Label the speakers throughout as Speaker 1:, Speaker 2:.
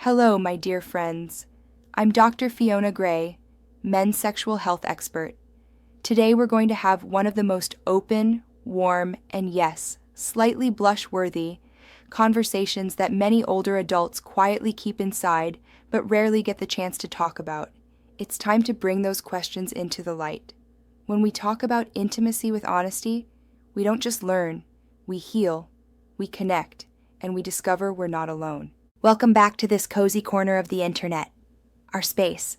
Speaker 1: Hello, my dear friends. I'm Dr. Fiona Gray, men's sexual health expert. Today we're going to have one of the most open, warm, and yes, slightly blush-worthy conversations that many older adults quietly keep inside but rarely get the chance to talk about. It's time to bring those questions into the light. When we talk about intimacy with honesty, we don't just learn, we heal, we connect, and we discover we're not alone. Welcome back to this cozy corner of the internet, our space.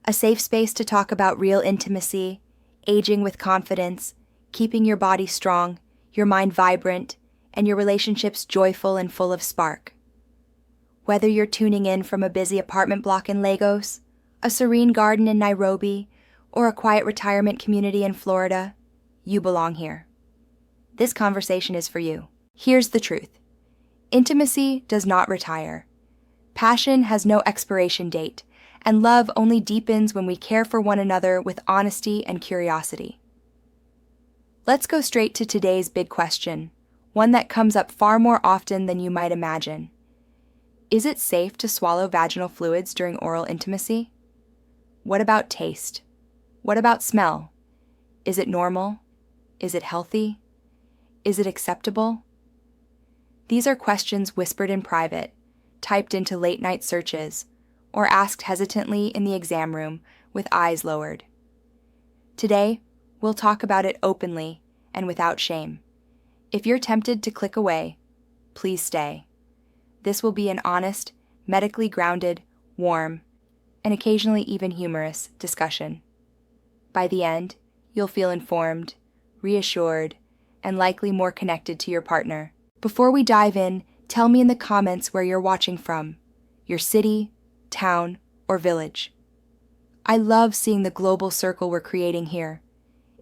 Speaker 1: A safe space to talk about real intimacy, aging with confidence, keeping your body strong, your mind vibrant, and your relationships joyful and full of spark. Whether you're tuning in from a busy apartment block in Lagos, a serene garden in Nairobi, or a quiet retirement community in Florida, you belong here. This conversation is for you. Here's the truth. Intimacy does not retire. Passion has no expiration date, and love only deepens when we care for one another with honesty and curiosity. Let's go straight to today's big question, one that comes up far more often than you might imagine. Is it safe to swallow vaginal fluids during oral intimacy? What about taste? What about smell? Is it normal? Is it healthy? Is it acceptable? These are questions whispered in private, typed into late-night searches, or asked hesitantly in the exam room with eyes lowered. Today, we'll talk about it openly and without shame. If you're tempted to click away, please stay. This will be an honest, medically grounded, warm, and occasionally even humorous discussion. By the end, you'll feel informed, reassured, and likely more connected to your partner. Before we dive in, tell me in the comments where you're watching from, your city, town, or village. I love seeing the global circle we're creating here.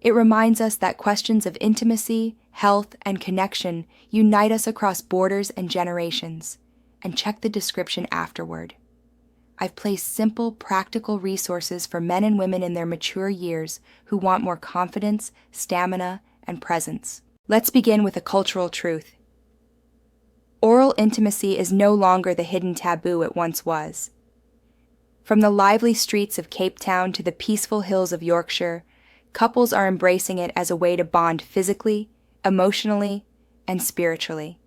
Speaker 1: It reminds us that questions of intimacy, health, and connection unite us across borders and generations. And check the description afterward. I've placed simple, practical resources for men and women in their mature years who want more confidence, stamina, and presence. Let's begin with a cultural truth. Oral intimacy is no longer the hidden taboo it once was. From the lively streets of Cape Town to the peaceful hills of Yorkshire, couples are embracing it as a way to bond physically, emotionally, and spiritually.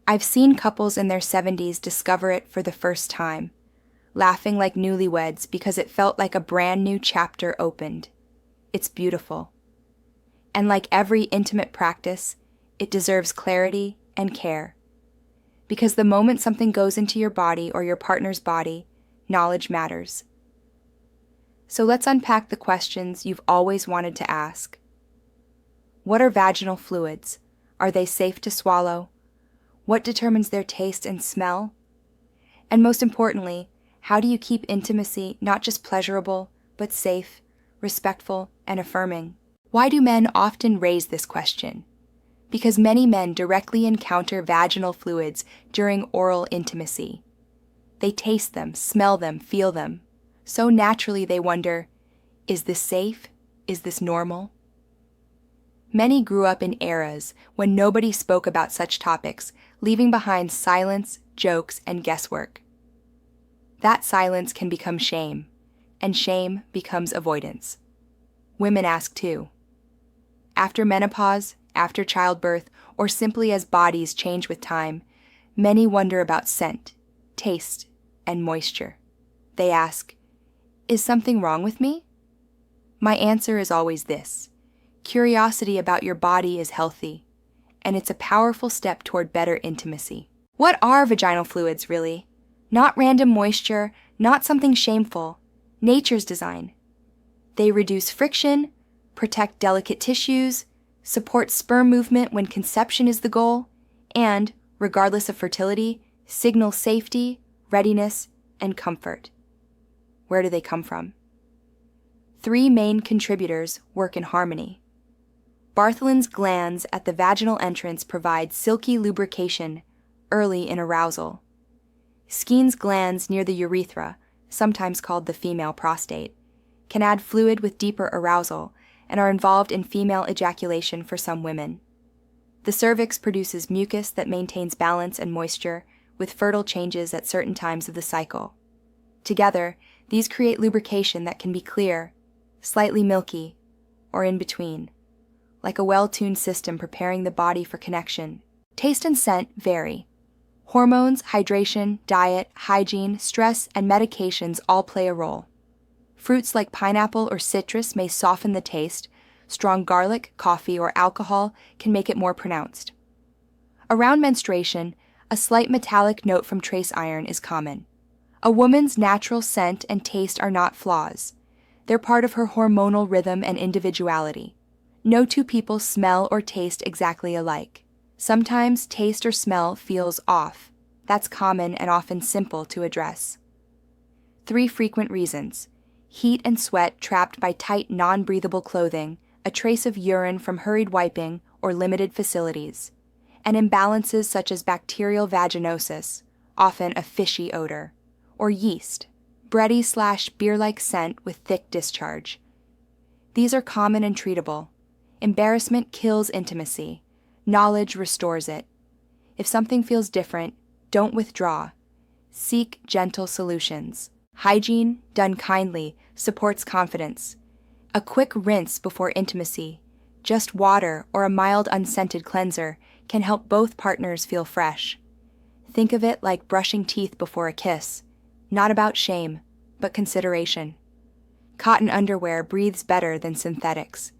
Speaker 1: I've seen couples in their 70s discover it for the first time, laughing like newlyweds because it felt like a brand new chapter opened. It's beautiful. And like every intimate practice, it deserves clarity and care. Because the moment something goes into your body or your partner's body, knowledge matters. So let's unpack the questions you've always wanted to ask. What are vaginal fluids? Are they safe to swallow? What determines their taste and smell? And most importantly, how do you keep intimacy not just pleasurable, but safe, respectful, and affirming? Why do men often raise this question? Because many men directly encounter vaginal fluids during oral intimacy. They taste them, smell them, feel them. So naturally they wonder, is this safe? Is this normal? Many grew up in eras when nobody spoke about such topics, leaving behind silence, jokes, and guesswork. That silence can become shame, and shame becomes avoidance. Women ask too. After menopause, after childbirth, or simply as bodies change with time, many wonder about scent, taste, and moisture. They ask, is something wrong with me? My answer is always this. Curiosity about your body is healthy, and it's a powerful step toward better intimacy. What are vaginal fluids, really? Not random moisture, not something shameful. Nature's design. They reduce friction, protect delicate tissues, support sperm movement when conception is the goal, and, regardless of fertility, signal safety, readiness, and comfort. Where do they come from? 3 main contributors work in harmony. Bartholin's glands at the vaginal entrance provide silky lubrication early in arousal. Skene's glands near the urethra, sometimes called the female prostate, can add fluid with deeper arousal and are involved in female ejaculation for some women. The cervix produces mucus that maintains balance and moisture, with fertile changes at certain times of the cycle. Together, these create lubrication that can be clear, slightly milky, or in between, like a well-tuned system preparing the body for connection. Taste and scent vary. Hormones, hydration, diet, hygiene, stress, and medications all play a role. Fruits like pineapple or citrus may soften the taste. Strong garlic, coffee, or alcohol can make it more pronounced. Around menstruation, a slight metallic note from trace iron is common. A woman's natural scent and taste are not flaws. They're part of her hormonal rhythm and individuality. No two people smell or taste exactly alike. Sometimes taste or smell feels off. That's common and often simple to address. 3 frequent reasons: heat and sweat trapped by tight, non-breathable clothing, a trace of urine from hurried wiping or limited facilities, and imbalances such as bacterial vaginosis, often a fishy odor, or yeast, bready/beer-like scent with thick discharge. These are common and treatable. Embarrassment kills intimacy. Knowledge restores it. If something feels different, don't withdraw. Seek gentle solutions. Hygiene, done kindly, supports confidence. A quick rinse before intimacy, just water or a mild unscented cleanser, can help both partners feel fresh. Think of it like brushing teeth before a kiss, not about shame, but consideration. Cotton underwear breathes better than synthetics.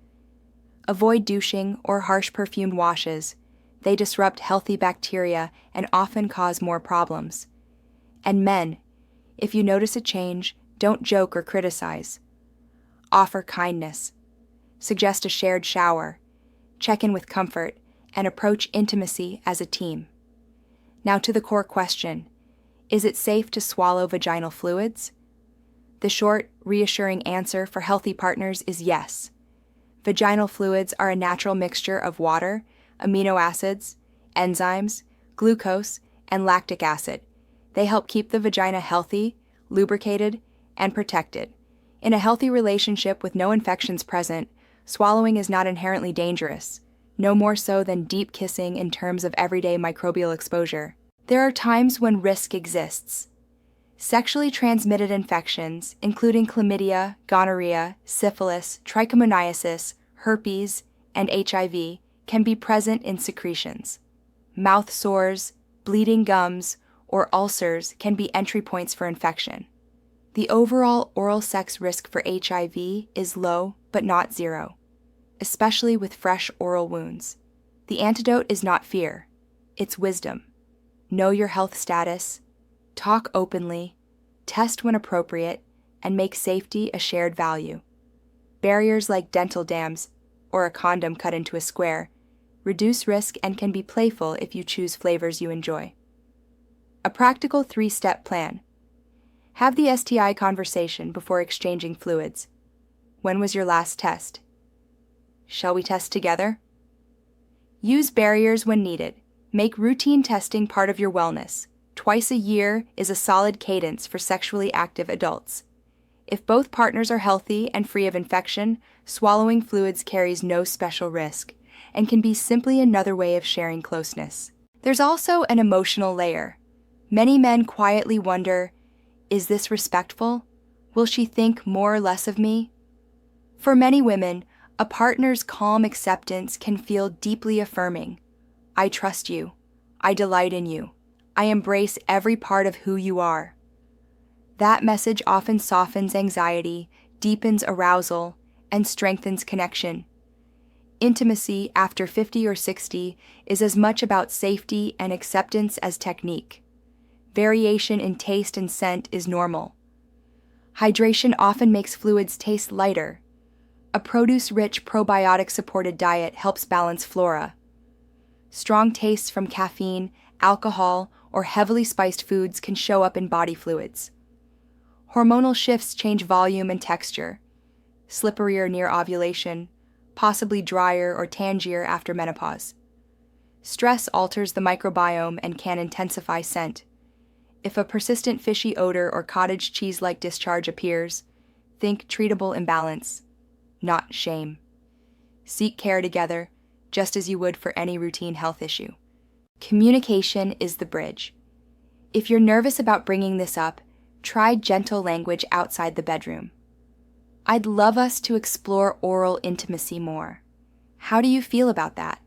Speaker 1: Avoid douching or harsh perfumed washes. They disrupt healthy bacteria and often cause more problems. And men, if you notice a change, don't joke or criticize. Offer kindness. Suggest a shared shower. Check in with comfort and approach intimacy as a team. Now to the core question: is it safe to swallow vaginal fluids? The short, reassuring answer for healthy partners is yes. Vaginal fluids are a natural mixture of water, amino acids, enzymes, glucose, and lactic acid. They help keep the vagina healthy, lubricated, and protected. In a healthy relationship with no infections present, swallowing is not inherently dangerous, no more so than deep kissing in terms of everyday microbial exposure. There are times when risk exists. Sexually transmitted infections, including chlamydia, gonorrhea, syphilis, trichomoniasis, herpes, and HIV, can be present in secretions. Mouth sores, bleeding gums, or ulcers can be entry points for infection. The overall oral sex risk for HIV is low but not zero, especially with fresh oral wounds. The antidote is not fear, it's wisdom. Know your health status, talk openly, test when appropriate, and make safety a shared value. Barriers like dental dams or a condom cut into a square reduce risk and can be playful if you choose flavors you enjoy. A practical 3-step plan. Have the STI conversation before exchanging fluids. When was your last test? Shall we test together? Use barriers when needed. Make routine testing part of your wellness. Twice a year is a solid cadence for sexually active adults. If both partners are healthy and free of infection, swallowing fluids carries no special risk and can be simply another way of sharing closeness. There's also an emotional layer. Many men quietly wonder, is this respectful? Will she think more or less of me? For many women, a partner's calm acceptance can feel deeply affirming. I trust you. I delight in you. I embrace every part of who you are. That message often softens anxiety, deepens arousal, and strengthens connection. Intimacy after 50 or 60 is as much about safety and acceptance as technique. Variation in taste and scent is normal. Hydration often makes fluids taste lighter. A produce-rich, probiotic-supported diet helps balance flora. Strong tastes from caffeine, alcohol, or heavily spiced foods can show up in body fluids. Hormonal shifts change volume and texture. Slipperier near ovulation, possibly drier or tangier after menopause. Stress alters the microbiome and can intensify scent. If a persistent fishy odor or cottage cheese-like discharge appears, think treatable imbalance, not shame. Seek care together, just as you would for any routine health issue. Communication is the bridge. If you're nervous about bringing this up, try gentle language outside the bedroom. I'd love us to explore oral intimacy more. How do you feel about that?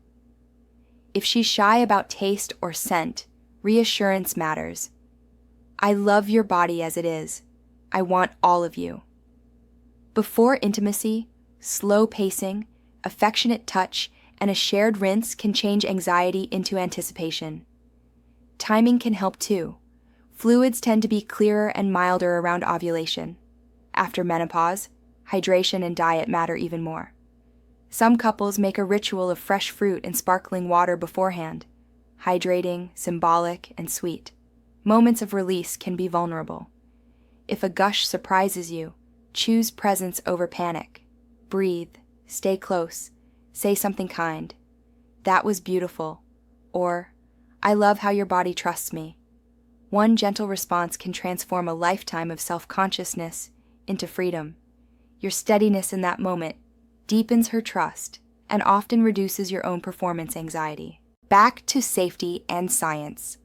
Speaker 1: If she's shy about taste or scent, reassurance matters. I love your body as it is. I want all of you. Before intimacy, slow pacing, affectionate touch, and a shared rinse can change anxiety into anticipation. Timing can help too. Fluids tend to be clearer and milder around ovulation. After menopause, hydration and diet matter even more. Some couples make a ritual of fresh fruit and sparkling water beforehand, hydrating, symbolic, and sweet. Moments of release can be vulnerable. If a gush surprises you, choose presence over panic. Breathe, stay close, say something kind. That was beautiful. Or, I love how your body trusts me. One gentle response can transform a lifetime of self-consciousness into freedom. Your steadiness in that moment deepens her trust and often reduces your own performance anxiety. Back to safety and science.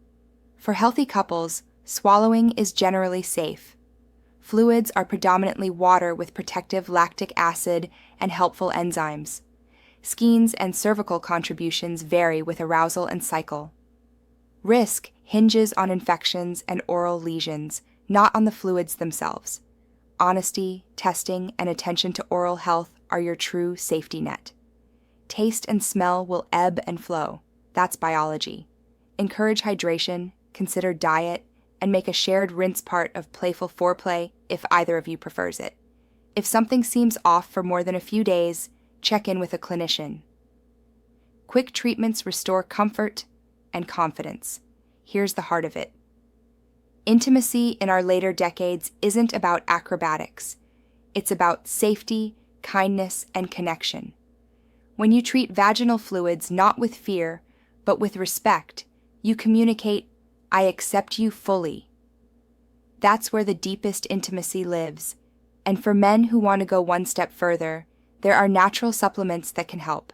Speaker 1: For healthy couples, swallowing is generally safe. Fluids are predominantly water with protective lactic acid and helpful enzymes. Skenes and cervical contributions vary with arousal and cycle. Risk hinges on infections and oral lesions, not on the fluids themselves. Honesty, testing, and attention to oral health are your true safety net. Taste and smell will ebb and flow. That's biology. Encourage hydration, consider diet, and make a shared rinse part of playful foreplay if either of you prefers it. If something seems off for more than a few days, check in with a clinician. Quick treatments restore comfort and confidence. Here's the heart of it. Intimacy in our later decades isn't about acrobatics. It's about safety, kindness, and connection. When you treat vaginal fluids not with fear, but with respect, you communicate, I accept you fully. That's where the deepest intimacy lives. And for men who want to go one step further, there are natural supplements that can help.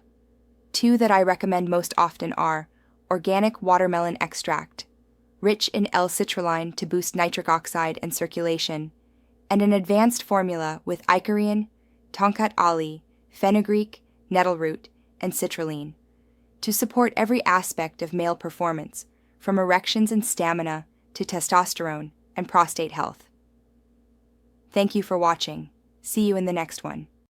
Speaker 1: Two that I recommend most often are organic watermelon extract, rich in L-Citrulline to boost nitric oxide and circulation, and an advanced formula with icariin, tonkat ali, fenugreek, nettle root, and citrulline to support every aspect of male performance, from erections and stamina to testosterone and prostate health. Thank you for watching. See you in the next one.